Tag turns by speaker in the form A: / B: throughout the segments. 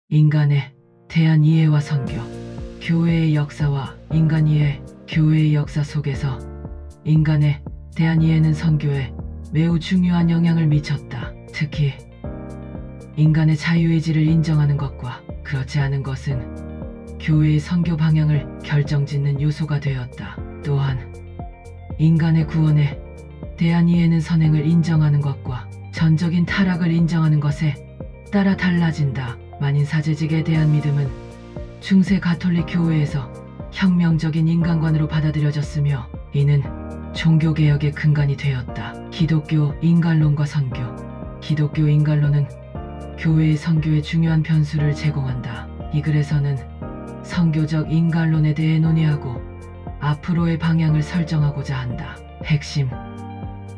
A: 인간에 대한 이해와 선교. 교회의 역사와 인간 이해. 교회의 역사 속에서 인간에 대한 이해는 선교에 매우 중요한 영향을 미쳤다. 특히 인간의 자유의지를 인정하는 것과 그렇지 않은 것은 교회의 선교 방향을 결정짓는 요소가 되었다. 또한 인간의 구원에 대한 이해는 선행을 인정하는 것과 전적인 타락을 인정하는 것에 따라 달라진다. 만인사제직에 대한 믿음은 중세 가톨릭 교회에서 혁명적인 인간관으로 받아들여졌으며 이는 종교개혁의 근간이 되었다. 기독교 인간론과 선교. 기독교 인간론은 교회의 선교에 중요한 변수를 제공한다. 이 글에서는 선교적 인간론에 대해 논의하고 앞으로의 방향을 설정하고자 한다. 핵심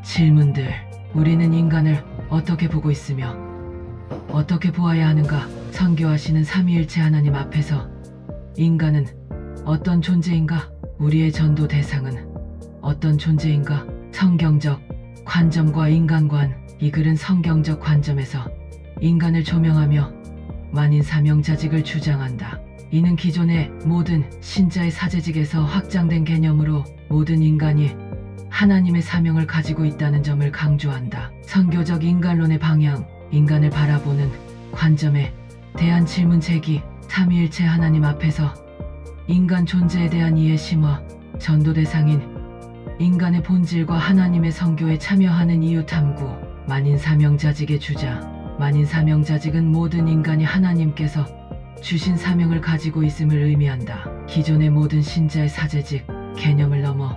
A: 질문들. 우리는 인간을 어떻게 보고 있으며 어떻게 보아야 하는가? 선교하시는 삼위일체 하나님 앞에서 인간은 어떤 존재인가? 우리의 전도 대상은 어떤 존재인가? 성경적 관점과 인간관. 이 글은 성경적 관점에서 인간을 조명하며 만인 사명자직을 주장한다. 이는 기존의 모든 신자의 사제직에서 확장된 개념으로 모든 인간이 하나님의 사명을 가지고 있다는 점을 강조한다. 선교적 인간론의 방향. 인간을 바라보는 관점에 대한 질문 제기. 삼위일체 하나님 앞에서 인간 존재에 대한 이해 심화. 전도 대상인 인간의 본질과 하나님의 선교에 참여하는 이유 탐구. 만인 사명자직의 주자. 만인 사명자직은 모든 인간이 하나님께서 주신 사명을 가지고 있음을 의미한다. 기존의 모든 신자의 사제직 개념을 넘어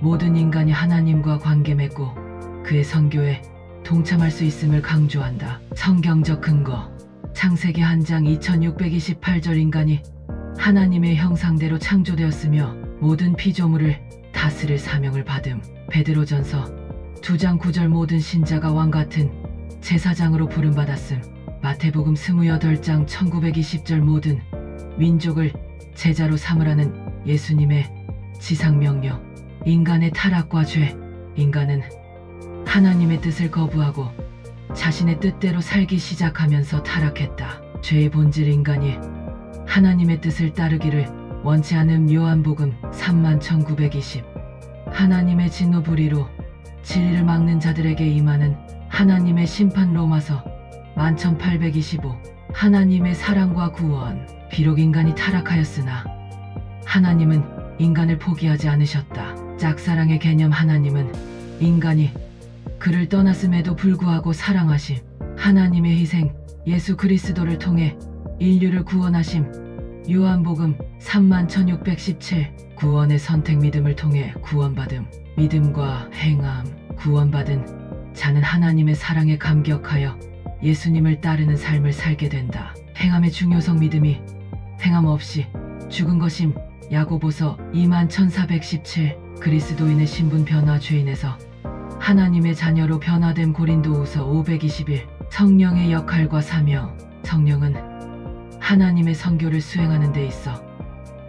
A: 모든 인간이 하나님과 관계 맺고 그의 선교에 동참할 수 있음을 강조한다. 성경적 근거. 창세기 1장 2628절 인간이 하나님의 형상대로 창조되었으며 모든 피조물을 다스릴 사명을 받음. 베드로전서 2장 9절 모든 신자가 왕같은 제사장으로 부름받았음. 마태복음 28장 1920절 모든 민족을 제자로 삼으라는 예수님의 지상명령. 인간의 타락과 죄. 인간은 하나님의 뜻을 거부하고 자신의 뜻대로 살기 시작하면서 타락했다. 죄의 본질 인간이 하나님의 뜻을 따르기를 원치 않음. 요한복음 31920. 하나님의 진노 불의로 진리를 막는 자들에게 임하는 하나님의 심판. 로마서 11825. 하나님의 사랑과 구원. 비록 인간이 타락하였으나 하나님은 인간을 포기하지 않으셨다. 짝사랑의 개념. 하나님은 인간이 그를 떠났음에도 불구하고 사랑하심. 하나님의 희생 예수 그리스도를 통해 인류를 구원하심. 요한복음 31,617. 구원의 선택. 믿음을 통해 구원받음. 믿음과 행함. 구원받은 자는 하나님의 사랑에 감격하여 예수님을 따르는 삶을 살게 된다. 행함의 중요성. 믿음이 행함 없이 죽은 것임. 야고보서 21,417. 그리스도인의 신분 변화. 죄인에서 하나님의 자녀로 변화됨. 고린도후서 521. 성령의 역할과 사명. 성령은 하나님의 선교를 수행하는 데 있어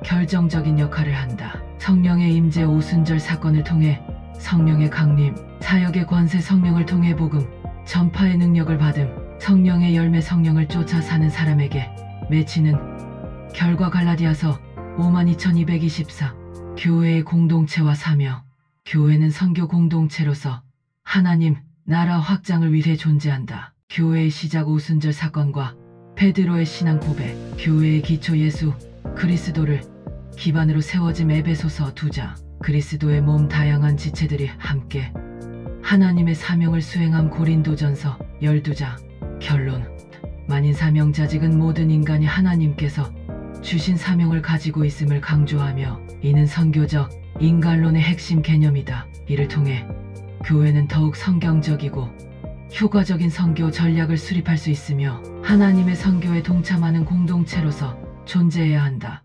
A: 결정적인 역할을 한다. 성령의 임재. 오순절 사건을 통해 성령의 강림. 사역의 권세. 성령을 통해 복음 전파의 능력을 받음. 성령의 열매. 성령을 쫓아 사는 사람에게 맺히는 결과. 갈라디아서 52,224. 교회의 공동체와 사명. 교회는 선교 공동체로서 하나님 나라 확장을 위해 존재한다. 교회의 시작. 오순절 사건과 베드로의 신앙 고백. 교회의 기초. 예수 그리스도를 기반으로 세워짐. 에베소서 2장. 그리스도의 몸. 다양한 지체들이 함께 하나님의 사명을 수행함. 고린도전서 12장. 결론. 만인 사명자직은 모든 인간이 하나님께서 주신 사명을 가지고 있음을 강조하며 이는 선교적 인간론의 핵심 개념이다. 이를 통해 교회는 더욱 성경적이고 효과적인 선교 전략을 수립할 수 있으며 하나님의 선교에 동참하는 공동체로서 존재해야 한다.